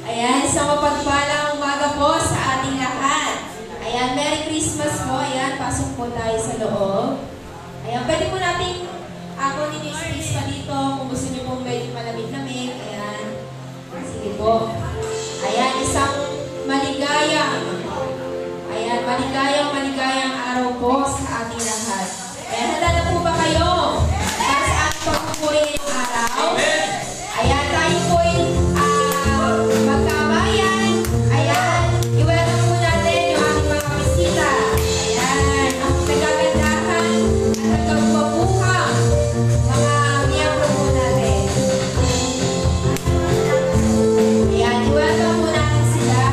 Ayan, isang mapagpalang umaga po sa ating lahat. Ayan, Merry Christmas po. Ayan, pasok po tayo sa loob. Ayan, pwede po natin ako ninyo space pa dito kung gusto niyo pong medyo malamig-lamig. Ayan, sige po. Ayan, isang maligayang araw po sa ating lahat. Ayan, handa na po ba kayo para sa ating pagpupuri ngayong araw? Ayan, tayo po magkabayan. Ayan, i-welcome po natin yung ating mga bisita. Ayan, ang nagagandahan at nagkabubuhang mga miyembro po natin. Ayan, i-welcome po natin sila.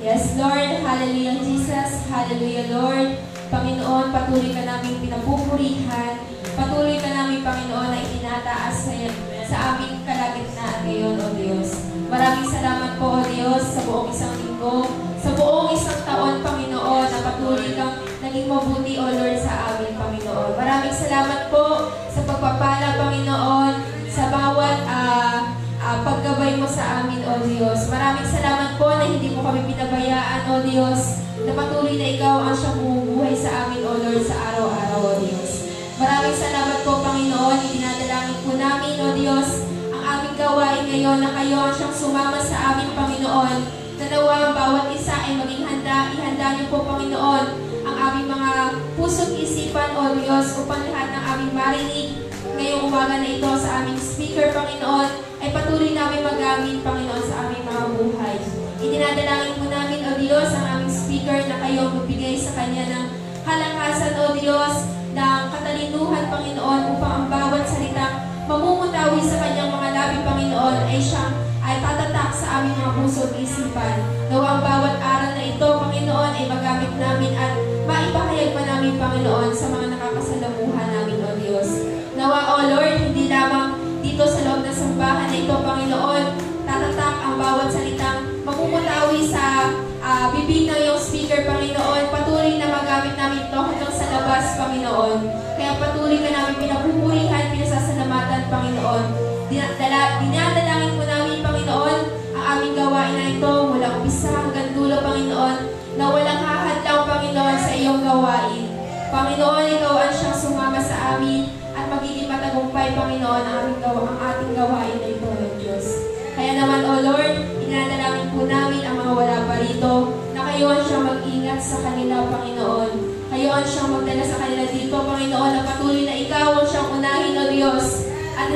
Yes, Lord. Hallelujah, Jesus. Hallelujah, Lord. Panginoon, patuloy ka namin pinapupurihan. Patuloy ka namin, Panginoon, na itinataas sa aming kalagitnaan ngayon, O Diyos. Maraming salamat po, O Diyos, sa buong isang linggo, sa buong isang taon, Panginoon, na patuloy kang naging mabuti, O Lord, sa amin, Panginoon. Maraming salamat po sa pagpapala, Panginoon, sa bawat paggabay mo sa amin, O Diyos. Maraming salamat po na hindi mo kami pinabayaan, O Diyos, na patuloy na ikaw ang siyang bumubuhay sa amin, O Lord, sa araw-araw, O Diyos. Maraming salamat po, Panginoon. Idinadalangin po namin, O Diyos, ang aming gawain ngayon na kayo ang siyang sumama sa amin, Panginoon. Dalawa, bawat isa ay maging handa. Ihanda niyo po, Panginoon, ang aming mga puso't isipan, O Diyos, upang lahat ng aming marinig ngayong umaga na ito sa aming speaker, Panginoon, ay patuloy namin magamit, Panginoon, sa aming mga buhay. Idinadalangin po namin, O Diyos, ang aming speaker na kayo magbigay sa kanya ng kalakasan, O Diyos, ng katalinuhan, Panginoon, upang ang bawat salitang mamumutawi sa kanyang mga labi, Panginoon, ay tatatak sa aming mga puso at isipan. Nawa ang bawat aral na ito, Panginoon, ay magamit namin at maipahayag pa namin, Panginoon, sa mga nakakasalamuhan namin, O Diyos. Nawa, O Lord, hindi lamang dito sa loob ng sambahan na ito, Panginoon, tatatak ang bawat salitang mamumutawi sa bibig ng iyong speaker, Panginoon. Patuloy na magamit namin ito hanggang sa labas, Panginoon. Kaya patuloy ka namin pinapupurihan, pinasasalamatan, Panginoon. Dinadalangin po namin, Panginoon, ang aming gawain na ito mula umpisa hanggang dulo, Panginoon, na walang hahadlang, Panginoon, sa iyong gawain. Panginoon, ikaw ang siyang sumama sa amin at magiging matagumpay, Panginoon, ang ating gawain na ito, O Diyos. Kaya naman, O Lord, inadalangin po namin ang mga wala pa rito na kayo ang siyang mag-ingat sa kanila, Panginoon. Kayo ang siyang magdala sa kanila dito, Panginoon, na patuloy na ikaw ang siyang unahin, O Diyos, at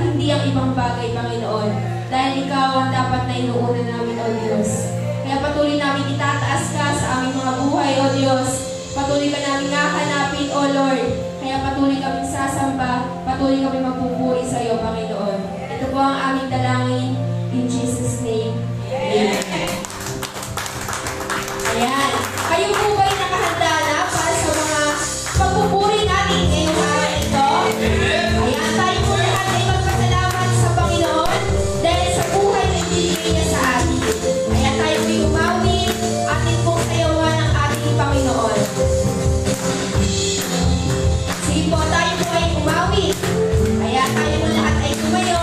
hindi ang ibang bagay, Panginoon. Dahil ikaw ang dapat na inuuna namin, O Diyos. Kaya patuloy namin itataas ka sa aming mga buhay, O Diyos. Patuloy ka namin hahanapin, O Lord. Kaya patuloy kami sasamba, patuloy kami magpupuri sa iyo, Panginoon. Ito po ang aming dalangin. In Jesus' name, Amen. Ayan. Kayo po ba'y nakahanda na para sa mga pagpupuri natin ngayong araw ito? Ayan, tayo po lahat ay magpasalamat sa Panginoon dahil sa buhay na ibigay niya sa atin. Ayan, tayo po'y umawi, atin pong sayawan ng ating Panginoon. Sige po, tayo po ay umawi. Kaya tayo mo lahat ay tumayo.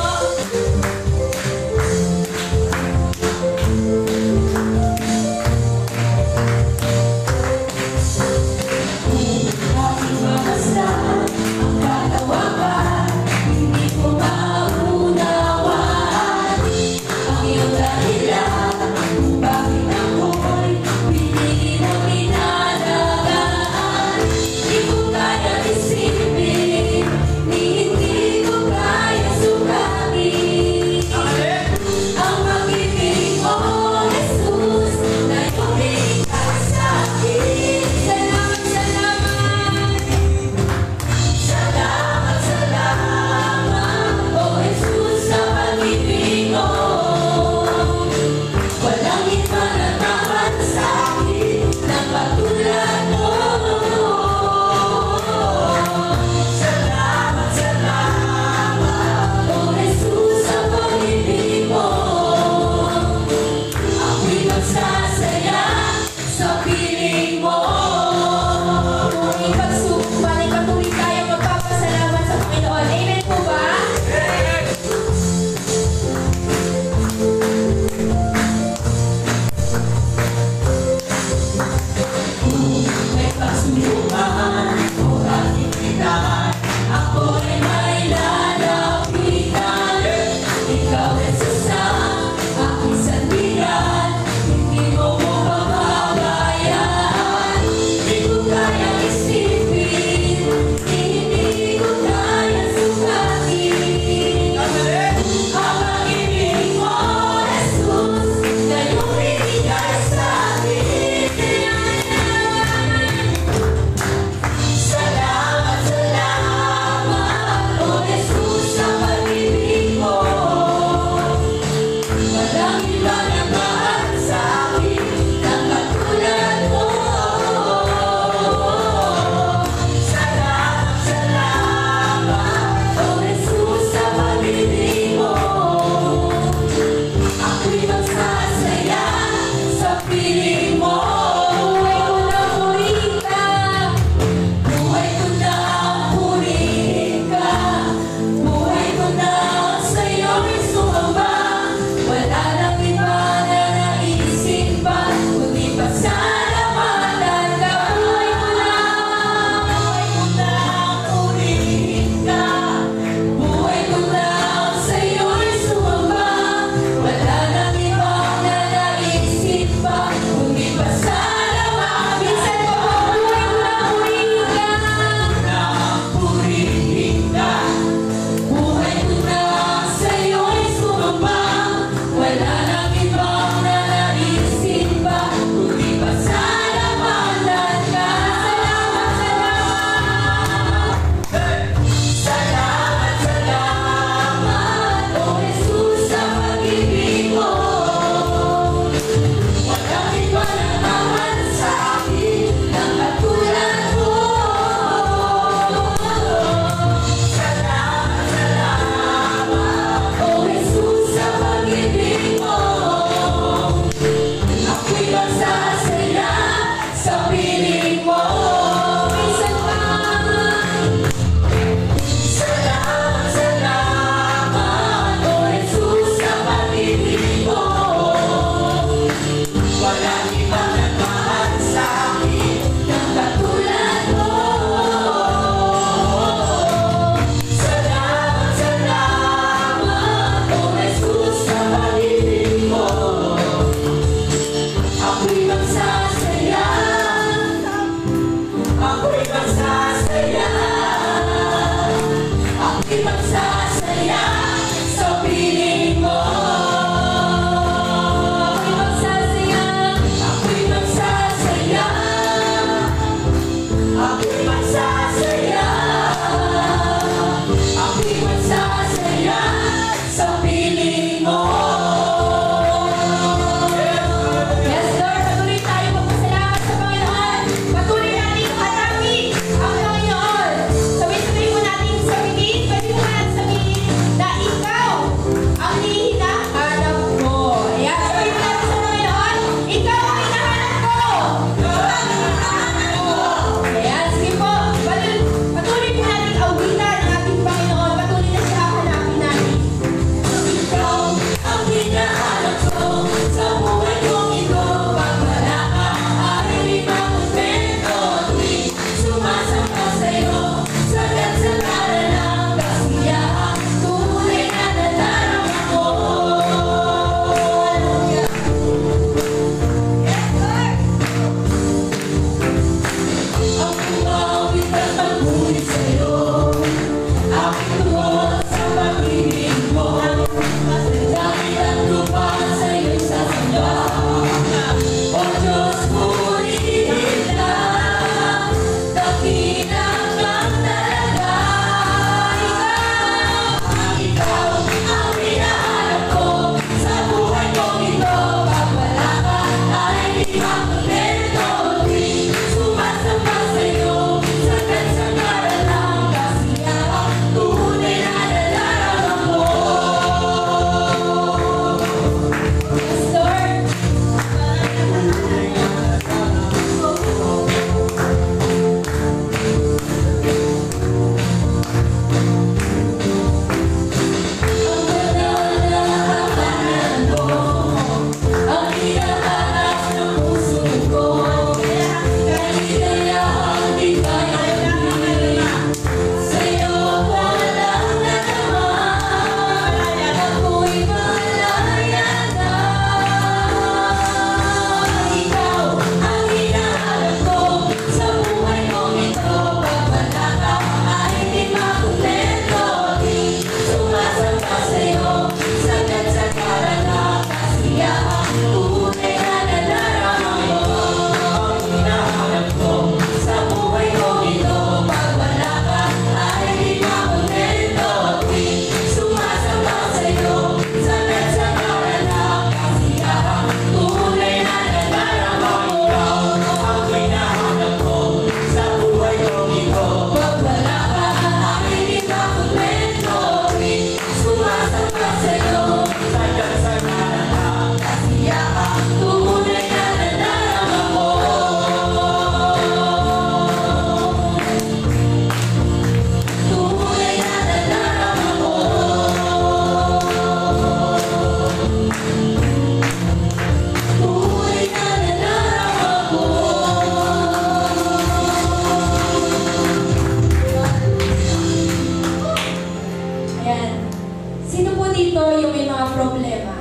problema.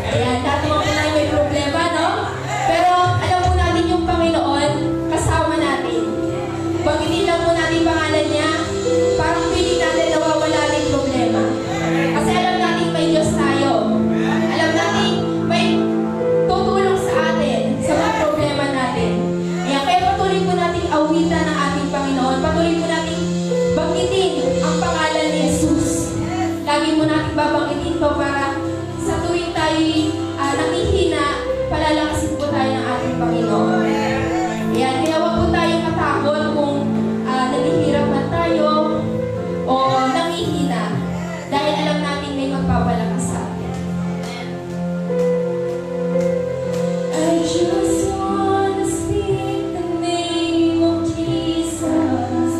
Ayan, lahat naman po tayo may problema, no? Pero alam po natin yung Panginoon, kasama natin. Pagkitin lang po natin pangalan niya, parang feeling natin nawawala na yung problema. Kasi alam natin may Diyos tayo. Alam natin may tutulong sa atin, sa mga problema natin. Ayan, kaya patuloy po natin awitan ng ating Panginoon. Patuloy po natin banggitin ang pangalan ni Jesus. Lagi mo natin babanggitin to para sa tuwing tayo'y nakihina, palalakasin po tayo ng ating Panginoon. Ayan, kaya huwag po tayong matakot kung naghihirap man tayo o nangihina. Dahil alam natin may magpapalakas sa atin. I just wanna speak the name of Jesus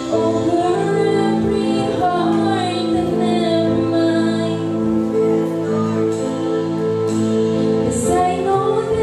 over every heart and every mind. 'Cause I know that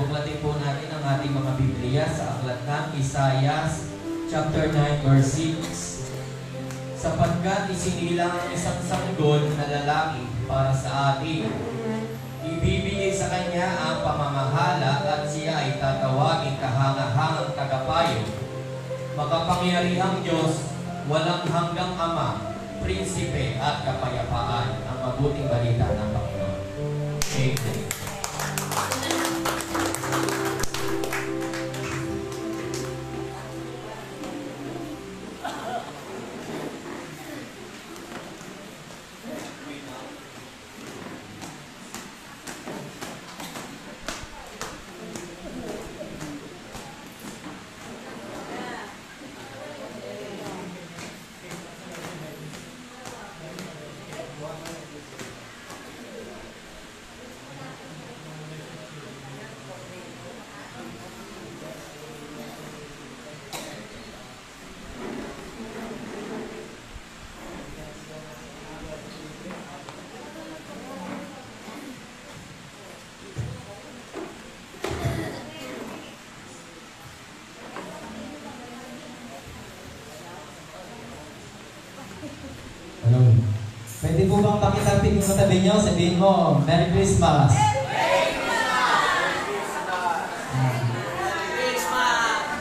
Buklatin po natin ang ating mga Biblia sa aklat ng Isaiah chapter 9 verse 6. Sapagkat isinilang ang isang sanggol na lalaki para sa atin. Ibibigay sa kanya ang pamamahala at siya ay tatawagin kahangahangang tagapayo. Makapangyarihang Diyos, walang hanggang Ama, Prinsipe at kapayapaan, ang mabuting balita ng Panginoon. Amen. Hello. Pwede po bang pakitapik yung katabi nyo? Sabihin mo, Merry Christmas! Merry Christmas!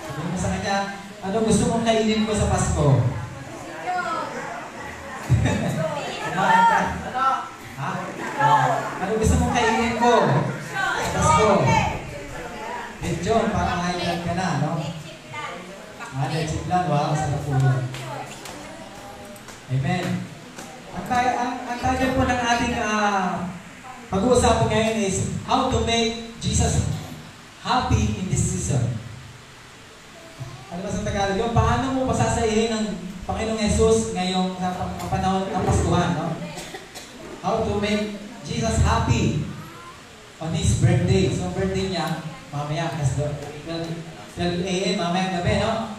Sabihin mo sa kanya, ano gusto mong kainin ko sa Pasko? Kumain ka? Ha? Ano gusto mong kainin ko sa Pasko? Lechon, para mahilan ka na, no? Lechon, wow, sarap po yun. Amen. Ang title po ng ating pag-uusapan ngayon is how to make Jesus happy in this season. Ano ba sa Tagalog yun? Paano mo pasasayahin ng Panginoong Jesus ngayong panahon ng Paskuhan, no? How to make Jesus happy on His birthday. So, birthday niya, mamaya, 12 a.m. mamaya gabi, no?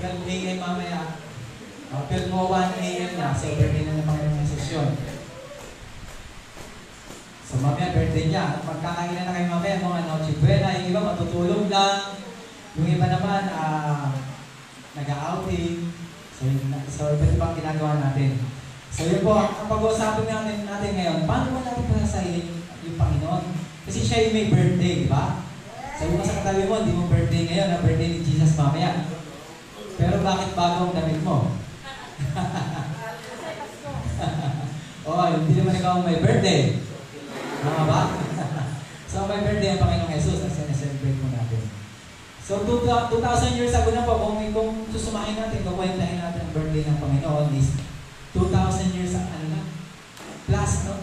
12 a.m. mamaya. 12:01 a.m. na, so birthday na ng Panginoong Jesus yun. So mamaya birthday niya, magkakainan na kayo mamaya, mga Noche Buena, yung iba matutulog lang, yung iba naman nag-outing, so iba't ibang ginagawa natin. So yun po, ang pag-uusapan natin ngayon, paano ba natin pasasayin yung Panginoon? Kasi siya yung may birthday, di ba? Sabi mo sa katabi mo, hindi mo birthday ngayon, na birthday ni Jesus mamaya. Pero bakit bago ang damit mo? Hindi naman ikaw may birthday. Tama ba? So may birthday ang Panginoong Jesus na sineselebrate mo natin. So 2,000 years ago na po, kung susumahin natin, kukwentahin natin ang birthday ng Panginoon is 2,000 years plus, no?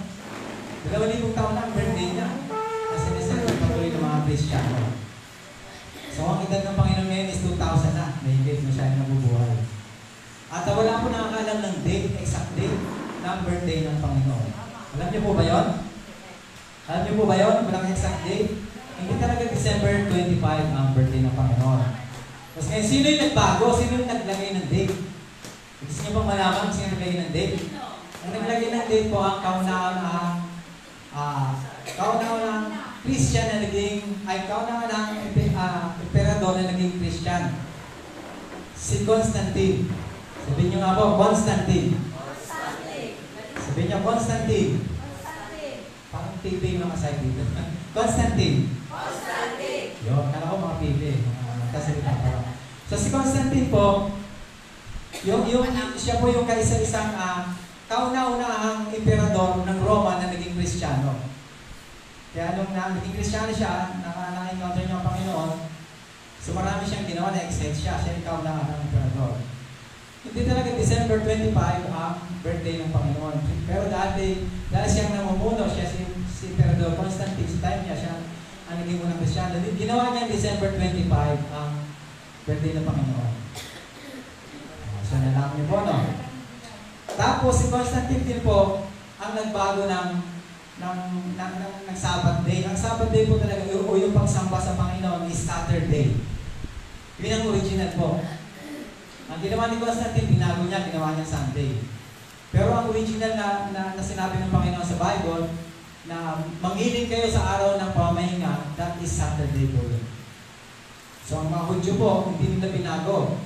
2,000 taon na ang birthday niya na sineselebrate patuloy ng mga Kristiyano. So ang edad ng Panginoon ngayon is 2,000 na. Mahigit na siya nabubuhay. At wala po nakakalam ng date, exact date ng birthday ng Panginoon. Alam niyo po ba yun? Alam niyo po ba yun? Walang exact date. Hindi talaga December 25 ang birthday ng Panginoon. Tapos ngayon, sino yung nagbago? Sino yung naglagay ng date? Gusto niyo pang malaman sino yung naglagay ng date? Ang naglagay ng date po ang kauna-unahang Christian na naging, kauna-unahang emperador na naging Christian. Si Constantine. Sabihin niyo nga po, Constantine. Sabihin niyo, Constantine. Parang pipi yung mga side dito. Constantine. Yun, kala ko mga pipi. Kasalita pa lang. So si Constantine po, siya po yung kaisa-isang kauna-unahang emperador ng Roma na naging Kristiyano. Kaya nung naging Kristiyano siya, na-encounter niya ang Panginoon, so marami siyang ginawa na excite siya. Siya yung kauna-unahang emperador. Hindi talaga December 25 ang birthday ng Panginoon. Pero dahil siyang namumuno, siya si Emperador Constantine, sa time niya, siya ang naging unang Kristiyano. Ginawa niya December 25 ang birthday ng Panginoon. So nalaman niyo po, no? Tapos si Constantine din po ang nagbago ng Sabbath day. Ang Sabbath day po talaga, o yung pagsamba sa Panginoon is Saturday. Yun ang original po. Ang ginawa ni Constantine, binago niya, ginawa niya Sunday. Pero ang original na sinabi ng Panginoon sa Bible na mangiling kayo sa araw ng pamahinga, that is Saturday po yun. So ang mga Hudyo po, hindi nila binago.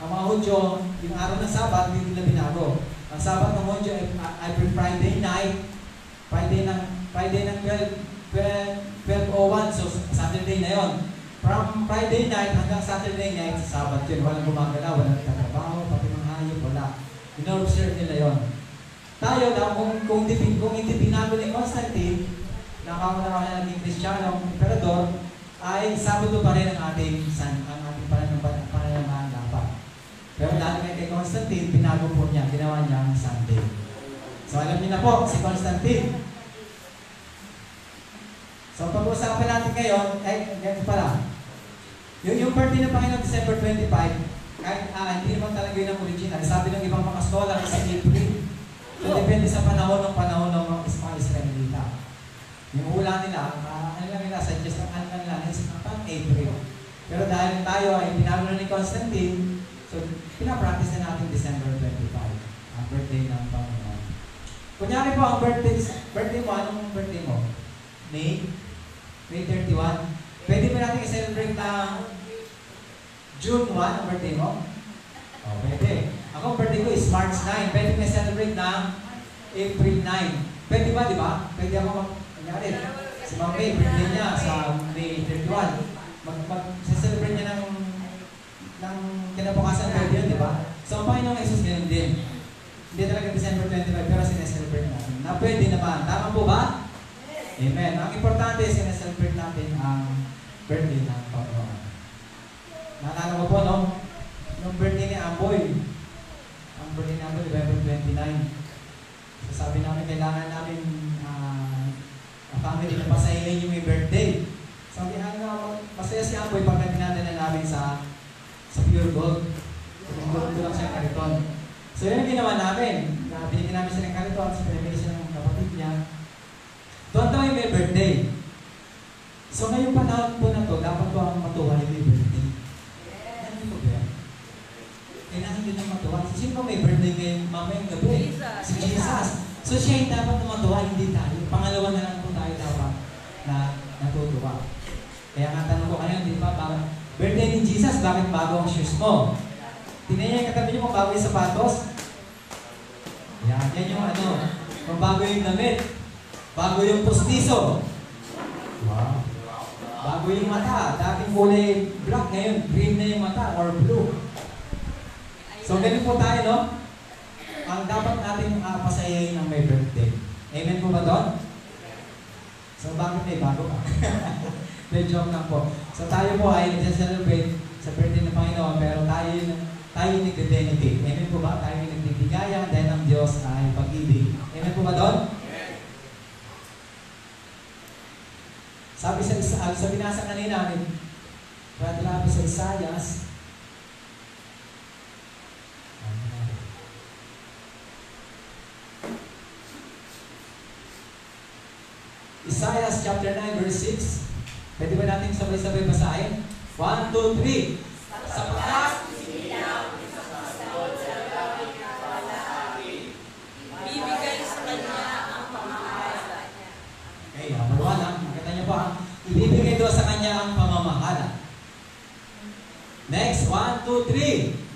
Ang mga Hudyo, yung araw ng Sabat, hindi nila binago. Ang Sabat ng Hudyo ay every Friday night, Friday ng 12:01, so Saturday na yon. From Friday night hanggang Saturday night, Sabat yun. Walang gumagala, walang tatrabaho, pati mga hayop, wala. In-observe nila yon. Tayo daw, kung hindi binago ni Constantine, nakauna na naging Kristiyano, emperador, ay Sabado pa rin ang ating pananampalataya dapat. Pero dahil kay Constantine, binago po niya, ginawa niya ang Sunday. So alam niyo na po, si Constantine. So pag-uusapan natin ngayon, ganito pala. Yung birthday ng Panginoon, December 25, kahit hindi naman talaga yun ang original. Sabi ng ibang mga scholar, kasi April. So depende sa panahon ng mga Israelita. Yung hula nila, ano lang nila, suggest ang ano nila, is April. Pero dahil tayo ay binago na ni Constantine, so pinapractice na natin December 25, ang birthday ng Panginoon. Kunyari po, ang birthday mo, anong birthday mo? May 31. Pwede ba natin i-celebrate ng June 1 ang birthday mo? Oh, pwede. Ako, birthday ko is March 9. Pwede ko i-celebrate ng April 9. Pwede ba, di ba? Pwede ako kunyari, si Ma'am May, birthday niya sa May 31. Mag-celebrate niya ng kinabukasan birthday yun, di ba? So, ang Panginoong Jesus ganun din. Hindi talaga December 25, pero sineselebrate natin. Na pwede naman. Tama po ba? Amen. Ang importante is sineselebrate natin ang birthday ng Panginoon. Naalala ko po, no? Nung birthday ni Amboy, ang birthday ni Amboy, November 29. So, sabi namin, kailangan namin ang family na pasayahin yung may birthday. Sabi nga, masaya si Amboy pag dinadala namin sa Pure Gold. Doon lang siya kariton. So yun ang ginawa namin. Binigyan namin siya ng kariton, so pinamili siya ng kapatid niya. Doon daw yung may birthday. So ngayong panahon po na to, dapat po ang matuwa yung may birthday. Ano po ba? Kailangan din ang matuwa. Sino may birthday ngayon mamayang gabi? Si Jesus. So siya yung dapat na matuwa, hindi tayo. Pangalawa na lang po tayo dapat na natutuwa. Kaya nga tanong ko kayo, di ba, birthday ni Jesus, bakit bago ang shoes mo? Tingnan yung katabi niyo kung bago yung sapatos. Yan yung kung bago yung damit. Bago yung postiso. Wow. Bago yung mata. Dating kulay black, ngayon green na yung mata or blue. So ganun po tayo, no? Ang dapat natin pasayahin ang may birthday. Amen po ba doon? So bakit may bago ka? May joke lang po. So tayo po ay nag-celebrate sa birthday ng Panginoon, pero tayo nagde-dedicate. Amen po ba? Tayo nagbibigayan dahil ang Diyos ay pag-ibig. Amen po ba doon? Sabi sa binasa kanina, Brother sa Isaias, Isaiah chapter 9 verse 6. Pwede ba natin sabay-sabay basahin? 1, 2, 3. Sapagkat bibigay sa kanya ang pamamahala. Okay, number 1. Nakita niyo ba? Ibibigay daw sa kanya ang pamamahala. Next, 1, 2, 3.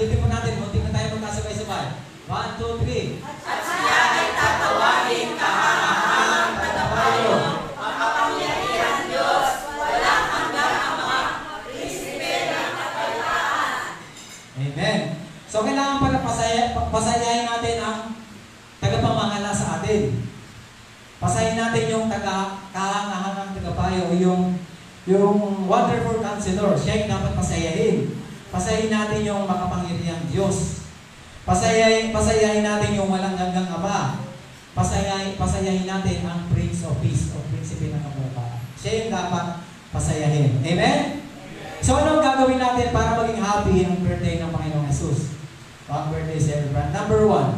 Ulitin po natin, muntik na tayo magkasabay-sabay. 1, 2, 3. At siya ay tatawagin kahangahangang katabayo, makapangyarihan Diyos, walang hanggang Ama, Prinsipe ng kapayapaan. Amen. So kailangan pala pasayahin natin ang tagapamahala sa atin. Pasayahin natin yung kahangahangang tagapayo, yung wonderful counselor. Siya yung dapat pasayahin. Pasayahin natin yung makapangyarihang Diyos. Pasayahin natin yung walang hanggang Ama. Pasayahin natin ang Prince of Peace o Prinsipe ng kapayapaan. Siya yung dapat pasayahin. Amen? So anong gagawin natin para maging happy ang birthday ng Panginoong Jesus? Ang birthday celebrant. Number 1.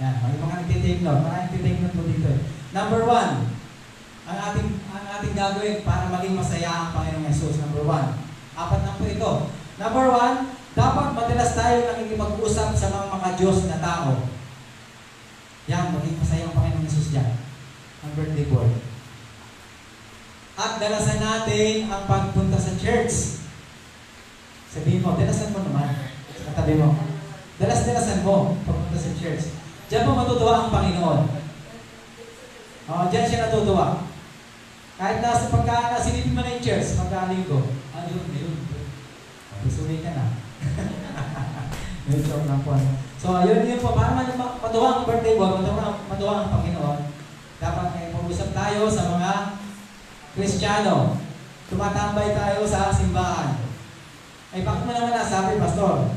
Yan, may mga nagtitake note. Mga nagtitake note po dito. Number 1. ang ating gagawin para maging masaya ang Panginoong Yesus. Number 1. 4 na po ito. Number 1, dapat madalas tayo nakikipag-usap sa mga maka-Diyos na tao. Yan, maging masaya ang Panginoong Yesus dyan. Ang birthday boy. At dalasan natin ang pagpunta sa church. Sabihin mo, dalasan mo naman. Sa katabi mo. Dalasan mo pagpunta sa church. Diyan mo matutuwa ang Panginoon. Diyan siya natutuwa. Kahit nasa silipin mo na yung church, magkalinggo. Yun. Pisulit ka na. Yun, joke lang po. So, yun po. Para matuwa ang birthday boy, matuwa ang Panginoon, dapat may pag-usap tayo sa mga Kristiyano. Tumatambay tayo sa simbahan. Ay, bakit mo naman nasabi, Pastor?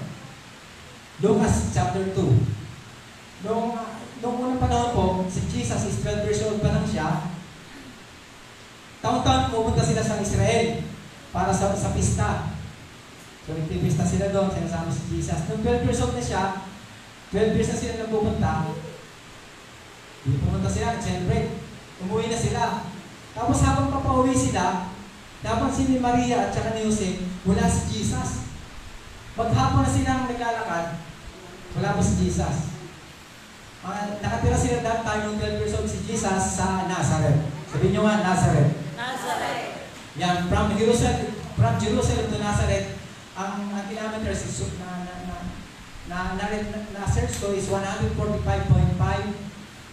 Lucas chapter 2. Noong unang panahon po, si Jesus is 12 years old pa lang siya. Taon-taon pupunta sila sa Israel para sa pista. So, nagpipista sila doon, sinasama si Jesus. Noong 12 years old na siya, 12 years na sila nagpupunta. Pumunta sila, nag-celebrate. Umuwi na sila. Tapos habang papauwi sila, napansin ni Maria at saka ni Jose, wala si Jesus. Maghapon na silang naglalakad, wala pa si Jesus. Nakatira sila that time noong 12 years old si Jesus sa Nazareth. Sabihin nyo nga, Nazareth. Nazareth. Yan, from Jerusalem to Nazareth, ang kilometers is na-search ko is 145.5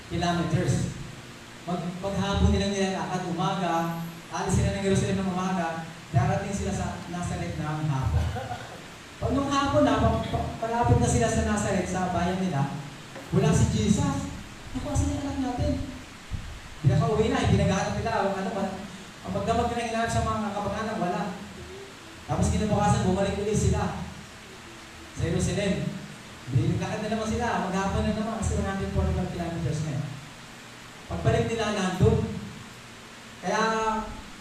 kilometers. Maghapon nilang nilalakad umaga, alis sila ng Jerusalem ng umaga, darating sila sa Nazareth ng hapon. Pag nung hapon na, palapit na sila sa Nazareth, sa bayan nila, wala si Jesus. Naku, asan yung anak natin? Pinaka-uwi na, hindi naghahanap nila. Ang magdamag na hinahanap sa mga kapag-anak, wala. Tapos kinabukasan, bumalik ulit sila sa Jerusalem. Nagkakad na naman sila, maghapon na naman kasi 145 kilometers na. Pagbalik nila, nandun. Kaya,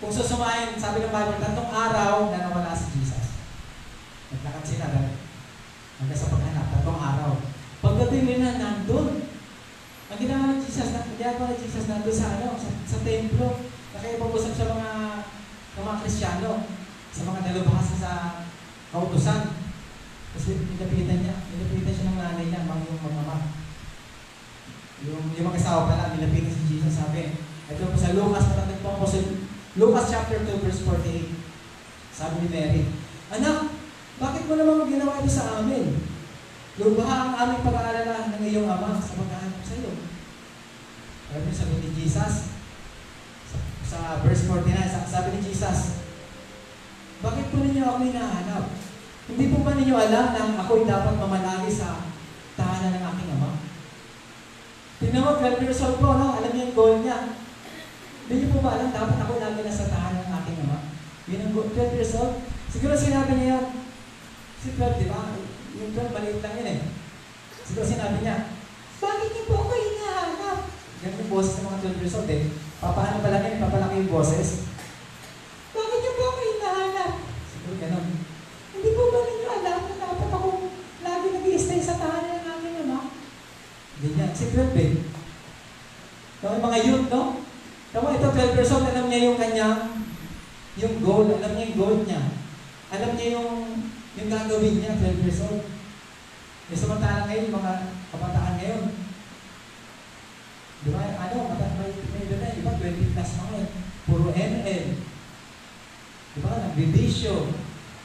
kung susumayin, sabi ng Bible, 3 araw na nawala si Jesus. Naglakad sila hanggang sa paghanap, 3 araw. Pagdating nila, nandun. Ang ginawa ng Jesus, nandun sa templo. Nakipag-usap sa mga Kristiyano, sa mga nalubhasa sa kautusan. Kasi nilapitan siya ng nanay niya, yung mama. Yung mag-asawa pala, nilapitan si Jesus, sabi. Ito po sa Lucas, natatagpuan po sa Lucas chapter 2, verse 48. Sabi ni Mary, "Anak, bakit mo naman ginawa ito sa amin? Lubha ang aming pag-aalala ng iyong ama sa pagkahanap sa iyo." Sabi ni Jesus, sa verse 49, sabi ni Jesus, "Bakit po ninyo ako hinahanap? Hindi po ba ninyo alam na ako'y dapat mamalagi sa tahanan ng aking ama?" Tingnan mo, 12 years old po, no? Alam niyo yung goal niya. Hindi niyo po ba alam, dapat ako lagi na sa tahanan ng aking ama? Yun ang goal, 12 years old. Siguro sinabi niya yan, si 12, di ba? Yung 12, maliit lang yun eh. Siguro sinabi niya, "Bakit niyo po ako hinahanap?" Ganun yung boses ng mga 12 years old eh. Papaano pa lang yan, papalaki yung boses. "Bakit niyo po ako hinahanap?" Siguro ganun. "Hindi po ba ninyo alam na dapat ako lagi nag-i-stay sa tahanan ng aking ama?" Ganyan, si 12 eh. Yung mga youth, no? Tama, ito 12 years old, alam niya yung kanyang, yung goal, alam niya yung goal niya. Alam niya yung gagawin niya, 12 years old. E samantala ngayon, mga kabataan ngayon, di ba, may iba na, iba, 20 plus mga yun, puro ML. Di ba, nagbibisyo,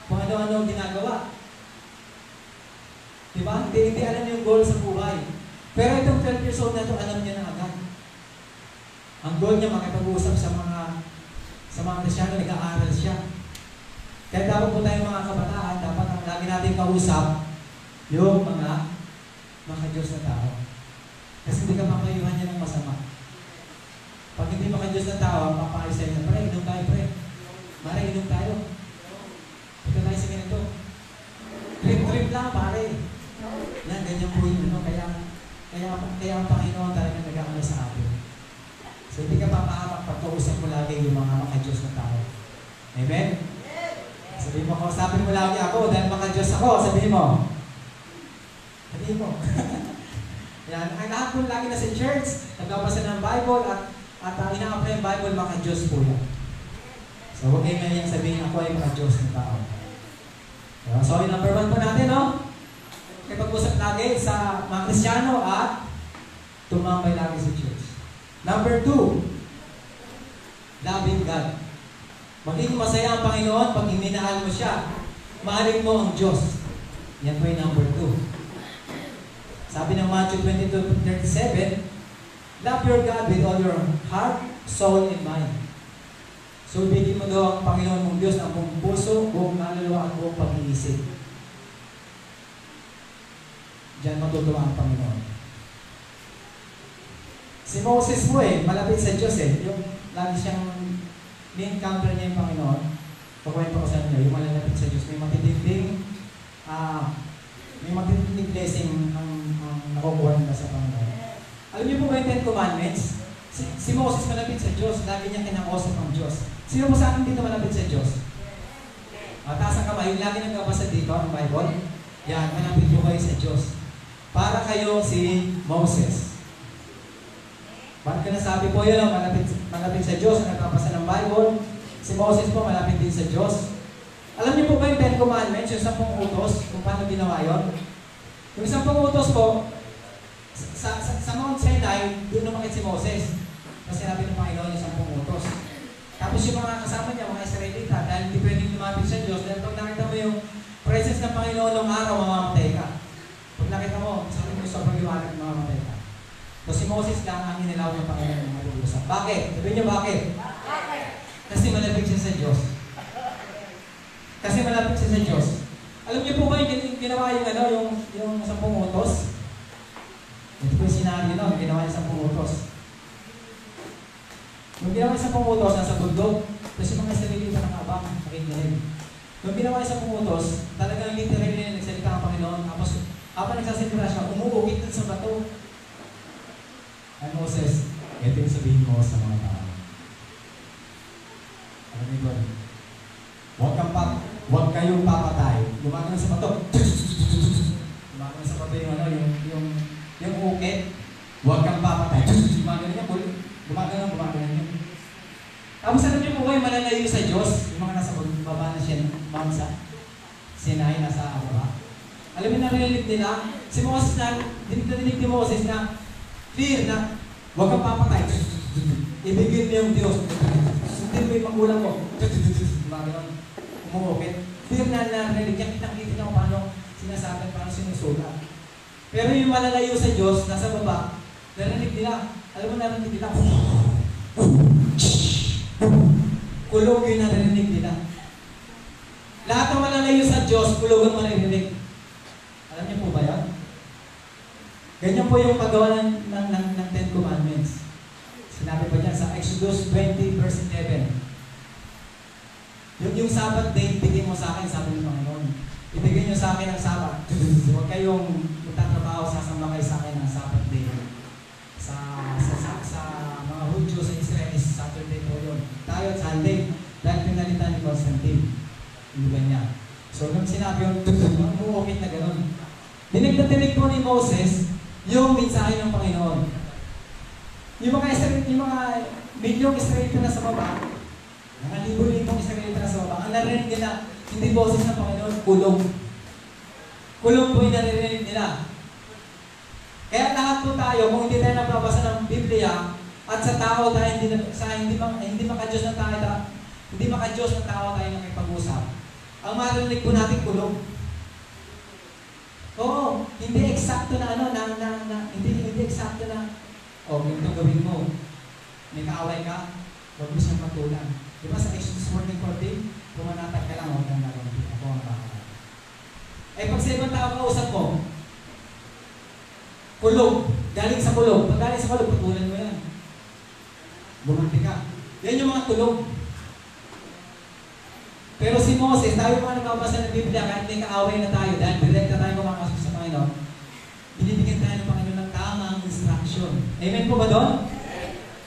kung ano-ano ginagawa. Di ba, hindi alam niya yung goal sa buhay. Pero itong 12 years old na ito, alam niya na agad. Ang goal niya, makipag-uusap sa mga Kristiyano, nag-aaral siya. Kaya dapat po tayong mga kabataan, dapat ang lagi natin kausap, yung mga Diyos na tao. Kasi hindi ka makayuhan niya ng masama. Pag hindi Diyos na tao, ang papayos sa'yo na, "Pare, inom tayo, pre. Mare, inom tayo. Ito tayo sa ganito. Trip lang, pare." Yan, ganyan po yun. Kaya ang Panginoon talaga nag-aaral sa atin. So, hindi ka papahamak pagkausap mo lagi yung mga Diyos na tao. Amen? Sabihin mo, kausapin mo lagi ako dahil Diyos ako. Sabihin mo. Yan, ang lahat po lagi na sa church, nagbabasa ng Bible at at ina-apply yung Bible, maka-Diyos po yan. So, huwag kayo mayang sabihin ako ay maka-Diyos na tao. So, yung number 1 po natin, no? Kaya pag-usap lagi sa mga Kristiyano at tumambay lagi sa church. Number 2, loving God. Maging masaya ang Panginoon pag iminahal mo siya. Mahalin mo ang Diyos. Yan po yung number 2. Sabi ng Matthew 22:37, love your God with all your heart, soul, and mind. So, ibigin mo daw ang Panginoon mong Diyos ng buong puso, buong kaluluwa, at buong pag-iisip. Diyan matutuwa ang Panginoon. Si Moses po malapit sa Diyos Yung lagi siyang ni-encounter niya yung Panginoon. Pagkwento ko sa inyo, yung malalapit sa Diyos. May matitinding blessing ang nakukuha nila sa Panginoon. Alam niyo po ba yung 10 Commandments? Si Moses malapit sa Diyos, lagi niya kinakausap ang Diyos. Sino po sa akin dito malapit sa Diyos? Taas ang kamay, yung lagi nagbabasa dito ng Bible. Yan, malapit po kayo sa Diyos. Para kayo si Moses. Bakit ka nasabi po yun, malapit sa Diyos, nagbabasa ng Bible. Si Moses po malapit din sa Diyos. Alam niyo po ba yung 10 Commandments, yung 10 utos, kung paano ginawa yun? Yung 10 utos po, sa Mount Sinai, doon lumakit si Moses. Kasi sinabi ng Panginoon yung 10 utos. Tapos yung mga kasama niya, mga Israelita, dahil hindi pwedeng lumapit sa Diyos, dahil pag nakita mo yung presence ng Panginoon ng araw, mamamatay ka. Pag nakita mo, sabi mo sobrang liwanag, mamamatay ka. So si Moses lang ang inilaw ng Panginoon ng mag-uusap. Bakit? Sabihin niyo bakit? Kasi malapit siya sa Diyos. Kasi malapit siya sa Diyos. Alam niyo po ba yung ginawa yung 10 utos? Ito po yung sinabi nun, ginawa yung 10 utos. Nung ginawa yung 10 utos, nasa bundok, tapos yung mga Israelita nakabang, nakikinig. Nung ginawa yung 10 utos, talagang literally na nagsalita ang Panginoon, tapos habang nagsasalita siya, umuukit dun sa bato. Ay Moses, ito yung sabihin mo sa mga tao. Alam niyo ba? Huwag kayong papatay. Gumagano sa bato. Gumagano sa bato yung ukit. Huwag kang papatay. Gumagano niya. Gumagano niya. Tapos alam niyo po ba yung malalayo sa Diyos? Yung mga nasa baba na siya, Mount Sinai, nasa baba. Alam niyo na narinig nila? Si Moses na, dinig ni Moses na, clear na, huwag kang papatay. Ibigin mo yung Diyos. Sundin mo yung magulang mo. Gumagano. Umuukit. Clear na narinig niya. Kitang-kita niya kung paano sinasabi, paano sinusulat. Pero yung malalayo sa Diyos, nasa baba, narinig nila. Alam mo, narinig nila. Kulog yung narinig nila. Lahat ng malalayo sa Diyos, kulog ang maririnig. Alam niyo po ba yan? Ganyan po yung paggawa ng 10 Commandments. Sinabi pa dyan sa Exodus 20 verse 11. Yung Sabbath day, bigay mo sa akin, sabi ng Panginoon. Ibigay niyo sa akin ang Sabbath. Huwag kayong magtatrabaho, sasama kayo sa akin ng Sabbath day. Sa mga Hudyo, sa Israel, Saturday po yun. Tayo at Sunday, dahil pinalitan ni Constantine. Hindi ba niya? So, nung sinabi yung umuukit na gano'n. Dinig na tinig po ni Moses yung mensahe ng Panginoon. Yung mga milyong Israelita na sa baba, mga libo-libong Israelita na sa baba, ang narinig nila, hindi boses ng Panginoon, kulong. Kulong po yung narinig nila. Kaya lahat po tayo, kung hindi tayo nagbabasa ng Biblia, at sa tao tayo, hindi maka-Diyos ng tao tayo nakipag-usap, ang marinig po natin kulong. Oo, hindi eksakto na hindi eksakto na, ganito gawin mo. May kaaway ka, huwag mo siyang matulan. Di ba sa Exodus 14:14, pumanatag ka lang, huwag kang nagawin. Ako ang bahala. Pag sa ibang tao kausap mo, kulog, galing sa kulog. Pag galing sa kulog, patulan mo yan. Bumanti ka. Yan yung mga kulog. Pero si Moses, tayo mga nagbabasa ng Biblia, kahit may kaaway na tayo, dahil direct na tayo kumakasok sa Panginoon, binibigyan tayo ng Panginoon ng tamang instruction. Amen po ba doon?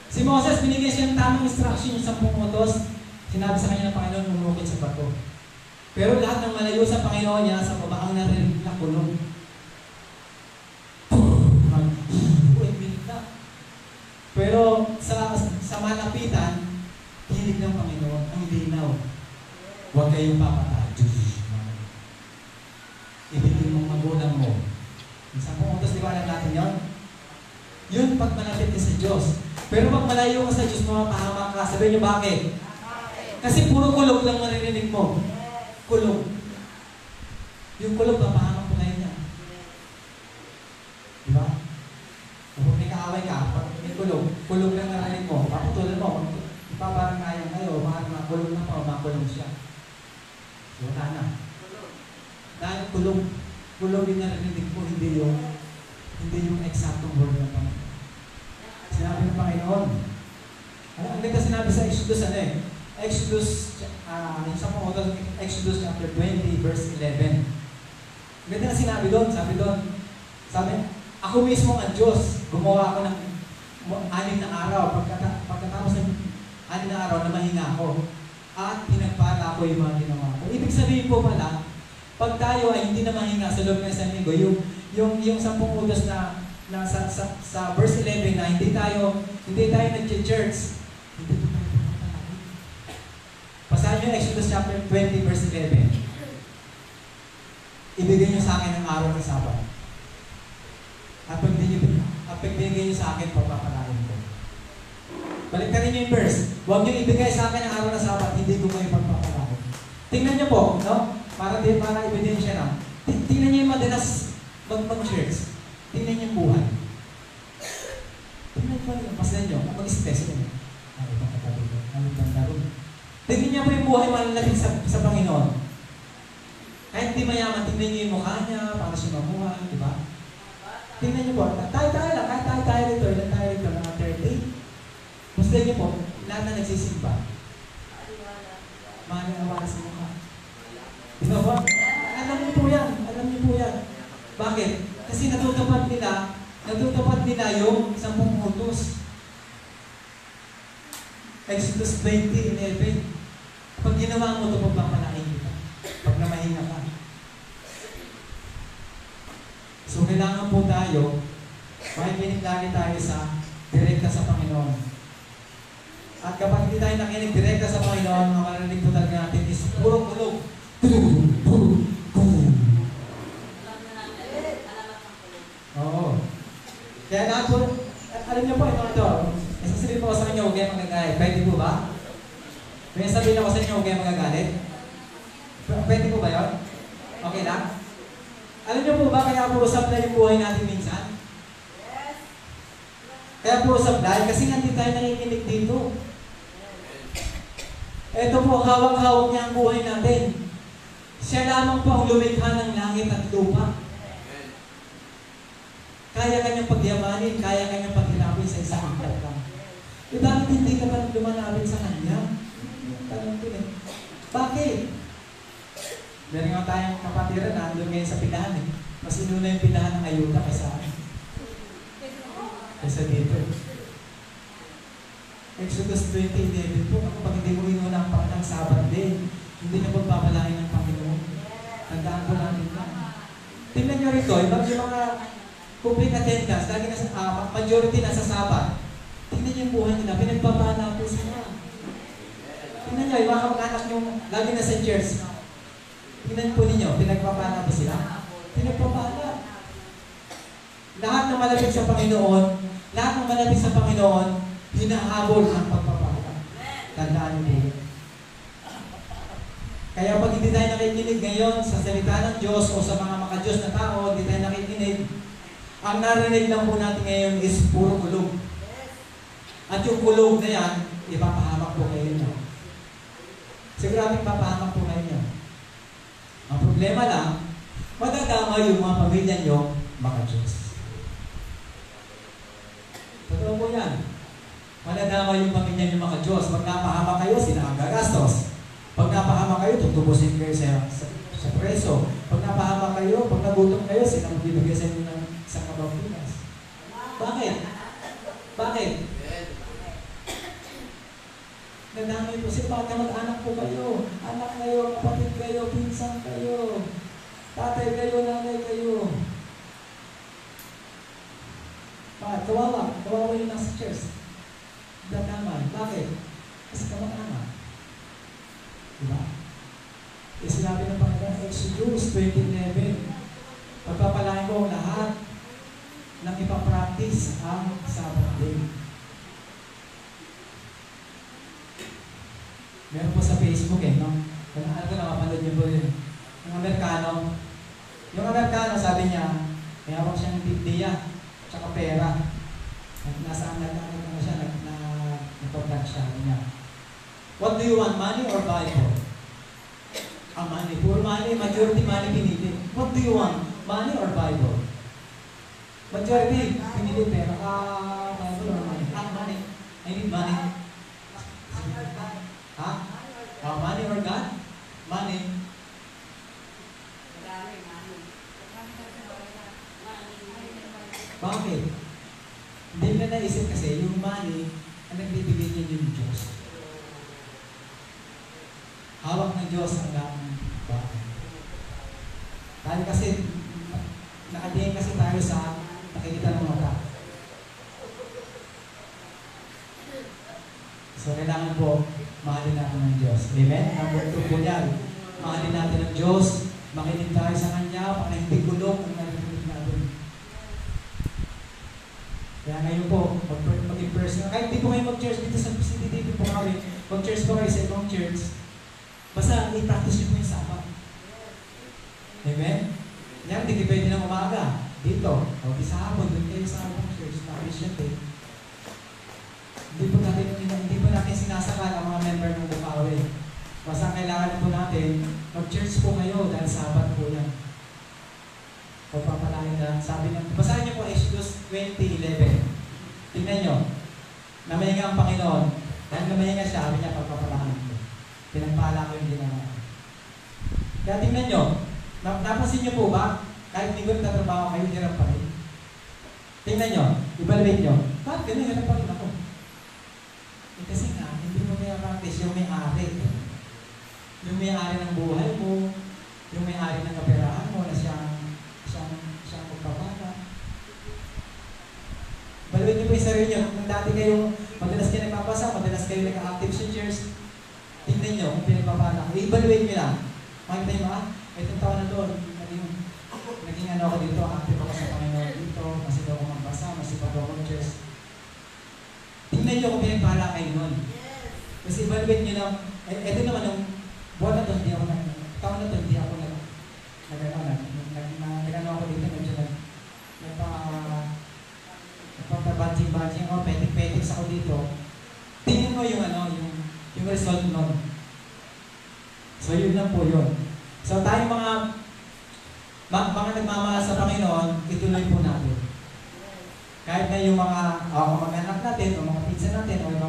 Si Moses, binigyan siya ng tamang instruction yung 10 utos. Sinabi sa kanya ng Panginoon, umukit sa bato. Pero lahat ng malayo sa Panginoon niya, sa baba ang narinig na kulong. Pero sa yung papatay. Ibigin mong magulang mo. Yung 10 utos, di ba alam natin yun? Yun pag malapit ka sa Diyos. Pero pag malayo ka sa Diyos, mapahamak ka. Sabihin niyo bakit? Kasi puro kulog lang maririnig mo. Kulog. Yung kulog, mapahamak mo kayo niya. Di ba? Kung may kaaway ka, pag may kulog lang narinig mo, paputulan mo, ipabarangayang kayo, makulog na pa o makulong siya. So, wala na. Dahil kulog yung narinig mo, hindi yung eksaktong word ng Panginoon. Sinabi ng Panginoon. Ang ganda sinabi sa Exodus, Exodus chapter 20, verse 11. Ang ganda na sinabi doon, sabi, ako mismo ang Diyos, gumawa ako ng 6 na araw, pagkatapos ng 6 na araw na mahinga ako, at pinagpala ko yung mga ginawa ko. Ibig sabihin po pala, pag tayo ay hindi na mahinga sa loob ng isang linggo, yung 10 utos na sa verse 11 na hindi tayo nag-church, hindi po tayo pumatalaga. Basahin niyo Exodus chapter 20 verse 11. Ibigay niyo sa akin ang araw ng Sabat. At pag binigay niyo sa akin, papapalain ko. Balik ka rin yung verse. Huwag niyo ibigay sa akin ang araw ng Sabat, hindi ko kayo pagpapalain. Tingnan niyo po, no? Para ebidensya na. Tingnan niyo yung madalas mag-church. Tingnan niyo yung buhay. Tingnan niyo yung paslan niyo. Mag-stress niyo. Ano bang katabi ko? Ano bang laro? Tingnan niyo po yung buhay malalapit sa Panginoon. Kahit di mayaman, tingnan niyo yung mukha niya, paano siya mamuhay, di ba? Tingnan niyo po. Tayo lang. Kahit tayo rito. Ilan tayo rito? Mga 30. Paslan niyo po. Lahat na nagsisimba. Mahal sa mukha. Diba ba? Alam niyo po yan. Bakit? Kasi natutupad nila yung 10 utos. Exodus 20:11. Pag ginawa mo ito, pagpapalain kita. Pag namahinga ka. So, kailangan po tayo, kahit pinigdali tayo direkta sa Panginoon. At kapag hindi tayo nakinig direkta sa Panginoon, ang marinig po talaga natin is puro kulog. Oo. Kaya lahat po, alam niyo po, ito. Isasabihin po ko sa inyo, huwag kayo magagalit. Pwede po ba? May sabihin ako sa inyo, huwag kayo magagalit. Pwede po ba yun? Okay lang? Alam niyo po ba, kaya po supply yung buhay natin minsan? Kaya po supply, kasi nga hindi tayo nakikinig dito. Ito po, hawak-hawak niya ang buhay natin. Siya lamang po ang lumikha ng langit at lupa. Kaya kanyang pagyamanin, kaya kanyang paghilapin sa isang ikat lang. E bakit hindi ka pa lumalapit sa kanya? Tanong ko eh. Bakit? Meron nga tayong kapatiran na andun ngayon sa pilahan eh. Mas inuna yung pilahan ng ayuda kaysa dito. Exodus 20:11 po, kapag hindi mo inuna ang Sabat din, hindi na pagpapalain ng Panginoon. Tandaan po natin na. Tingnan nyo rito, yung mga public attendance, lagi na majority na sa Sabat. Tingnan nyo yung buhay nila, pinagpapala po sila. Tingnan nyo, yung mga kamag-anak nyo, lagi na sa church. Tingnan po ninyo, pinagpapala po sila. Pinagpapala. Lahat ng malapit sa Panginoon, hinahabol ang pagpapala. Tandaan nyo. Kaya pag hindi tayo nakikinig ngayon sa salita ng Diyos o sa mga maka-Diyos na tao, hindi tayo nakikinig, ang narinig lang po natin ngayon is puro kulog. At yung kulog na yan, ipapahamak po kayo niyo. Siguradong ipapahamak po kayo niyo. Ang problema lang, madadama yung mga pamilya niyo, maka-Diyos. Totoo po yan. Madadama yung pamilya niyo, maka-Diyos. Pag napahamak kayo, sila ang gagastos. Pag napahamak kayo, tutubusin kayo sa preso. Pag napahamak kayo, pag nagutom kayo, sila magbibigay sa inyo ng isang kabampinas. Bakit? Bakit? Nadamay po si Pata, mag-anak po kayo. Anak kayo, kapatid kayo, pinsan kayo. Tatay kayo, nanay kayo. Bakit? Kawawa yung nasa church. Dadamay. Bakit? Kasi kamag-anak. Diba? Exodus 20:11. Pagpapalain ko ang lahat ng ipapractice ang Sabbath day. Meron po sa Facebook no? Ano ko nakapanood niyo po yun. Yung Amerikano, sabi niya, may hawak siyang Biblia, tsaka pera. At nasaan siya, nagpapag siya niya. What do you want, money or Bible? Money. Puro money, majority money pinili. What do you want, money or Bible? Majority pinili pera. Bible or money? Money. I need money. Money or God? Money. Bakit? Hindi na naisip kasi yung money ang nagbibigay niya yung Diyos. Hawak ng Diyos ang lahat ng bagay. Dahil kasi nakatingin kasi tayo sa nakikita ng mata. So kailangan po mahalin natin ng Diyos. Amen? Number 2 po yan. Mahalin natin ng Diyos. Makinig tayo sa Kanya para hindi gulong ang narinig natin. Kaya ngayon po, maging personal. Kahit di po kayo mag-church dito sa CTTV po kami, mag-church po kayo sa ibang church, basta i-practice nyo po yung Sabbath. Amen? Yan, hindi pwede ng umaga. Dito, o di sa hapon, doon kayo sa ibang church, na Christian Day. Hindi po natin sinasakal ang mga member ng Bukawi. Basta kailangan po natin, mag-church po kayo dahil Sabbath po yan. Pagpapalain na, sabi niya, basahin niyo po Exodus 20:11. Tingnan niyo, namahinga ang Panginoon. Dahil namahinga siya, sabi niya, pagpapalain ko. Pinagpala ko yung ginawa. Kaya tingnan niyo, napansin niyo po ba, kahit hindi ko nagtatrabaho kayo, hirap pa rin. Tingnan niyo, evaluate niyo, bakit ganun, hirap pa rin ako? Kasi nga, hindi mo may practice yung may-ari. Yung may-ari ng buhay mo, yung may-ari ng kaperahan mo na siyang magpapala. Baluin niyo po yung sarili niyo. Kung dati kayong madalas kayo nagpapasa, madalas kayo nag-active sa church, tignan niyo kung pinagpapala. I-evaluate niyo lang. Makita niyo, itong taon na doon, naging ano ako dito, active ako sa Panginoon dito, masipag ako magbasa, masipag ako mag-church. Tingnan niyo kung pinagpala kayo nun. Kasi evaluate niyo lang, ito naman yung buwan na to, hindi ako taon na to, hindi ako nag-ano ako dito, nagpa-badging ako, petik-petik ako dito. Tingnan mo yung result nun. So yun lang po yun. So tayo mga nagmamahal sa Panginoon, ituloy po natin. Kahit na yung mga anak natin, o mga pinsan natin, o yung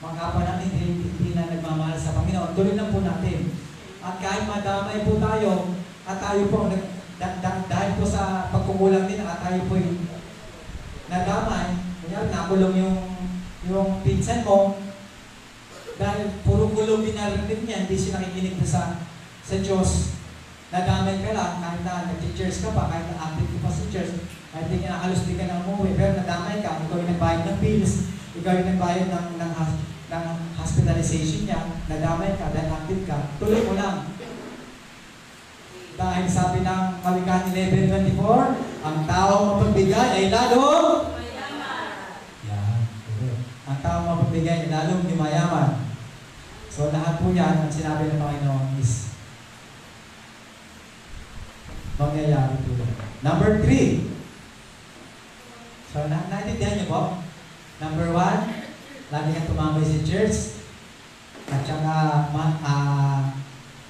mga kapwa natin hindi na nagmamahal sa Panginoon, tuloy lang po natin. At kahit madamay po tayo, at tayo po, dahil po sa pagkukulang din, at tayo po yung nadamay, kunyari nakulong yung pinsan mo, dahil puro kulong din narinig niya, hindi siya nakikinig sa Diyos. Nadamay ka lang, kahit na nag-church ka pa, kahit na active ka pa sa church, kahit hindi ka nakalos, di ka na umuwi, pero nadamay ka, ikaw yung nagbayad ng bills, ikaw yung nagbayad ng hospitalization niya, nadamay ka, dahil active ka, tuloy mo lang. Dahil sabi ng Kawikaan 11:24, ang tao mapagbigay ay lalong mayaman. Yan. Ang tao mapagbigay ay lalong mayaman. So lahat po yan, ang sinabi ng Panginoon is mangyayari po. Number 3. So naintindihan niyo po? Number 1, lagi kang tumambay sa church. At saka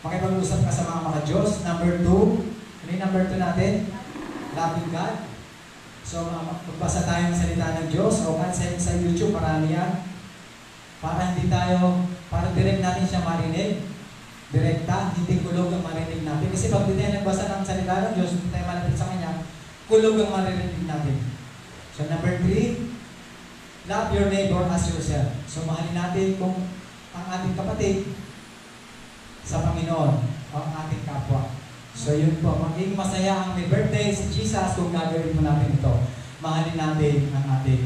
makipag-usap ka sa mga Diyos. Number 2, ano yung number 2 natin? Loving God. So, magbasa tayo ng salita ng Diyos o kahit sa YouTube, marami yan. Para direct natin siya marinig. Direkta, hindi kulog ang marinig natin. Kasi pag hindi tayo nagbasa ng salita ng Diyos, hindi tayo malapit sa Kanya, kulog ang marinig natin. So, number 3, love your neighbor as yourself. So, mahalin natin kung ang ating kapatid sa Panginoon, ang ating kapwa. So yun po, maging masaya ang may birthday si Jesus kung gagawin mo natin ito. Mahalin natin ang ating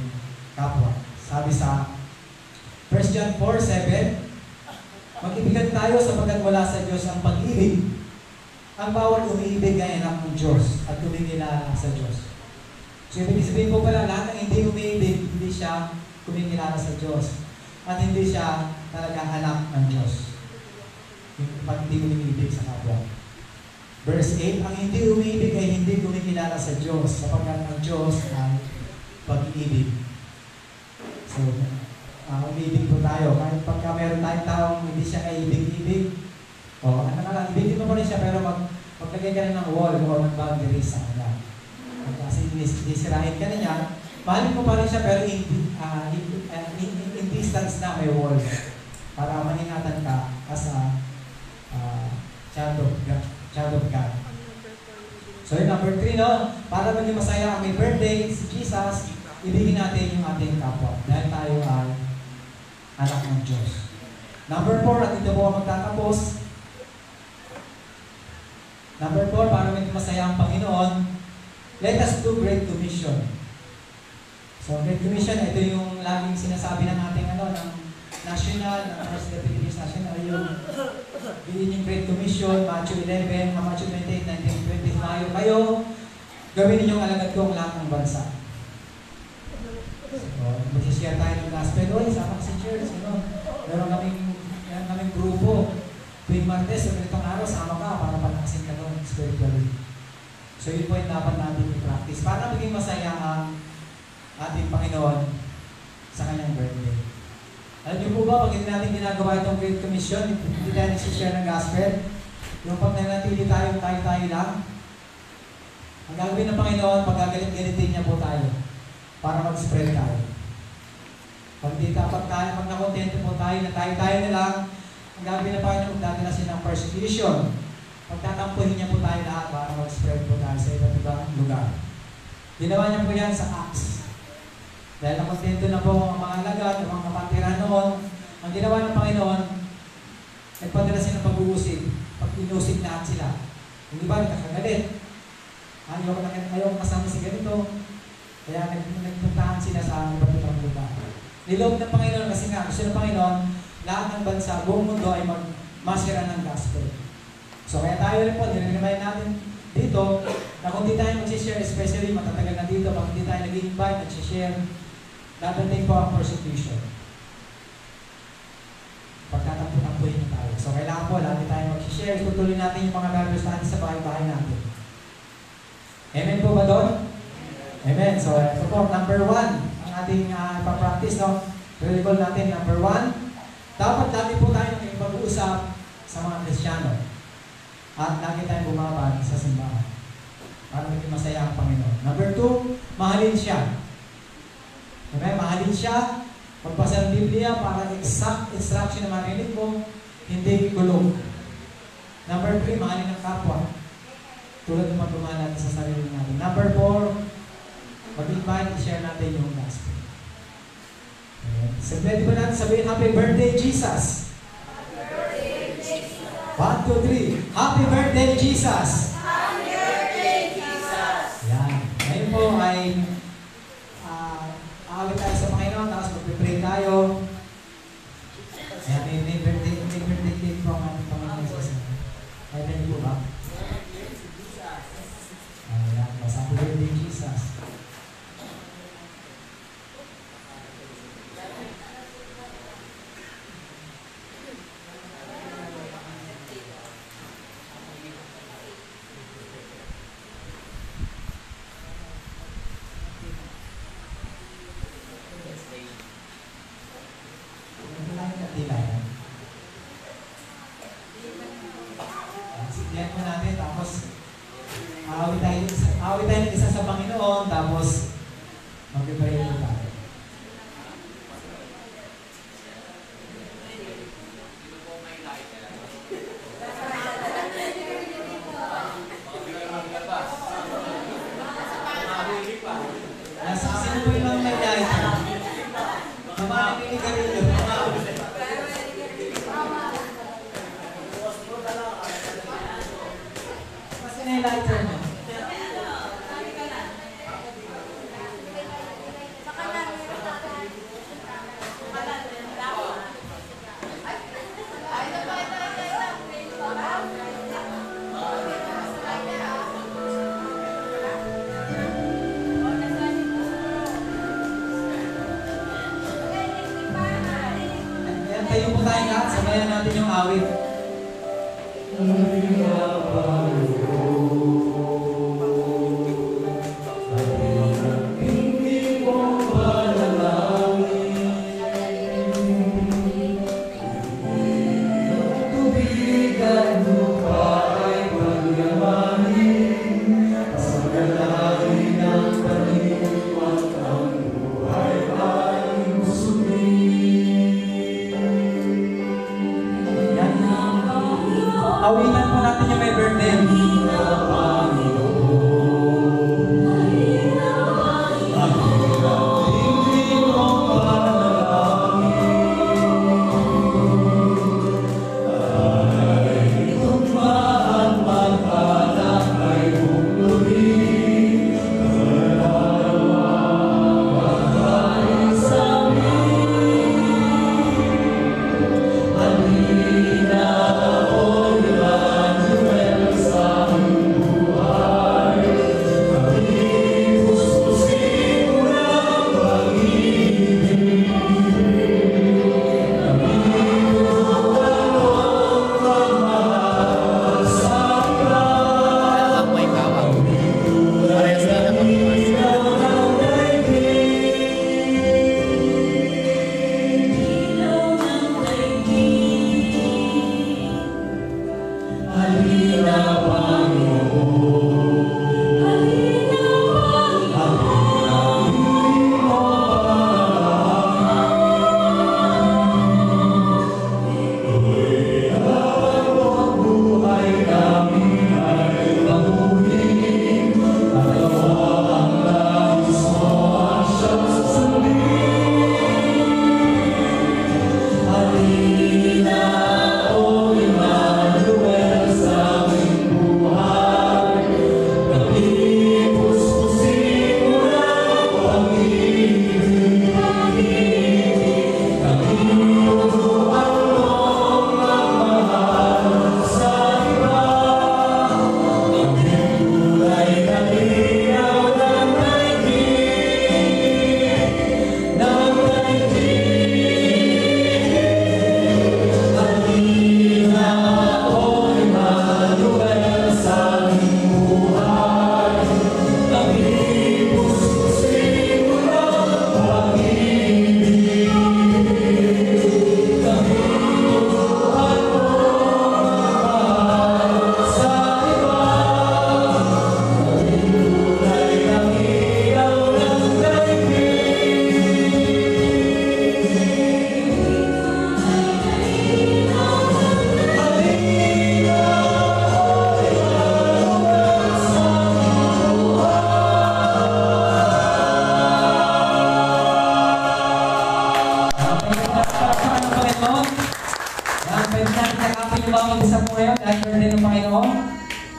kapwa. Sabi sa 1 John 4:7, mag-ibigan tayo sapagkat wala sa Diyos ang pag-ibig. ang bawat umiibig ay anak ng Diyos at kumikilala sa Diyos. So, ibig sabihin po pala, lahat ng hindi umiibig, hindi siya kumikilala sa Diyos. At hindi siya talagang anak ng Diyos. Pag hindi umiibig sa kapwa. Verse 8, ang hindi umiibig ay hindi kumikilala sa Diyos, sapagkat ang Diyos ay pag-ibig. So, umiibig po tayo. Kahit pagka meron tayong taong hindi siya kaibig-ibig, ano nga lang, ibigin mo pa rin siya, pero maglagay ka rin ng wall o ng boundaries sa kanya. Kasi disirahin ka na niya, mahalin mo pa rin siya, pero in distance na may wall. Para maningatan ka as a child of God. So yung number 3, no? Para maging masaya ang may birthday, si Jesus, ibigin natin yung ating kapwa. Dahil tayo ay anak ng Diyos. Number 4, at ito po ang magtatapos. Number 4, para maging masaya ang Panginoon, let us do Great Commission. So, Great Commission, ito yung laging sinasabi ng ating ng national, ng Philippines National, yun yung Great Commission, Matthew 11, Matthew 28, 19, 20, kayo, gawin ninyong alagad ko ang lahat ng bansa. So, mag-share tayo ng gospel, sama sa church, meron kaming grupo, tuwing Martes, sa ganitong araw, sama ka para palakasin ka doon spiritually. So, yun po yung dapat natin i-practice para maging masaya ang ating Panginoon sa kanyang birthday. Alam niyo po ba, pag hindi natin ginagawa itong Great Commission, hindi tayo nagsishare ng gospel, yung pag nanatili tayo lang, ang gagawin ng Panginoon, pagkagalit-galitin niya po tayo para mag-spread tayo. Pag di dapat tayo, pag nakontento po tayo na tayo na lang, ang gagawin ng Panginoon, dadalasin ng persecution. Pagtatampuhin niya po tayo lahat para mag-spread po tayo sa iba't ibang lugar. Ginawa niya po yan sa Acts. Dahil nakontento na po ang mga alagad, ang mga kapatiran noon, ang ginawa ng Panginoon, nagpadala sila ng pag-uusig. Pag-inusig lahat sila. Hindi ba, nakakagalit. Ayaw kasama si ganito. Kaya nagpuntahan sila sa iba't ibang lugar. Niloob ng Panginoon kasi nga, gusto ng Panginoon, lahat ng bansa, buong mundo ay masira ng gospel. So kaya tayo rin po, nire-remind natin dito, na kung di tayo mag-share, especially matatagal na dito, pag hindi tayo nag-invite, nag-share, dadating po ang persecution. Pagtatampo-tampuhin na tayo. So kailangan po, lagi tayo mag-share, tutuloy natin yung mga values natin sa bahay-bahay natin. Amen po ba doon? Amen. So ito po, number 1, ang ating pa-practice, no? Recall natin, number 1, dapat lagi po tayo nakipag-uusap sa mga Kristiyano. At lagi tayong bumabad sa simbahan para maging masaya ang Panginoon. Number 2, mahalin siya. Okay? Mahalin siya, magbasa ng Biblia para exact instruction na marinig mo, hindi kulong. Number 3, mahalin ang kapwa. Tulad ng pagmamahal natin sa sarili natin. Number 4, mag-invite, i-share natin yung gospel. Okay? So, pwede ba natin sabihin, Happy Birthday, Jesus! 1, 2, 3. Happy birthday, Jesus! Happy birthday, Jesus! Yan. Ngayon po ay aawit tayo sa Panginoon, tapos mag-pray tayo. Yan, may birthday cake po ang ating Panginoon Jesus. Ay, pwede po ba? Ayan, happy birthday, Jesus. Sindihan mo natin, tapos awit tayo ng isa sa Panginoon, tapos mag-pray po tayo. Sino po yung may light? Mamahaling ni Garillo. Kasi na yung lighter mo. sabayan natin yung awit. Awitan po natin yung may birthday.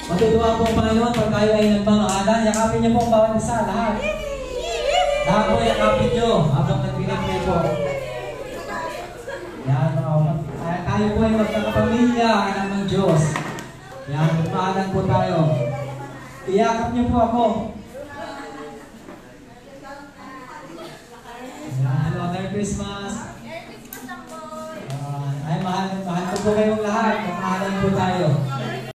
Matutuwa po ang Panginoon pag tayo ay nagmamahalan. Yakapin niyo po ang bawat isa, lahat. Lahat po yakapin niyo habang nagpinagpay po. Yan, tayo po ay magkakapamilya, anak ng Diyos. Yan, magmahalan po tayo. Iyakap niyo po ako. Yan, hello, Merry Christmas. Ay, mahal ko po kayong lahat. Magmahalan po tayo.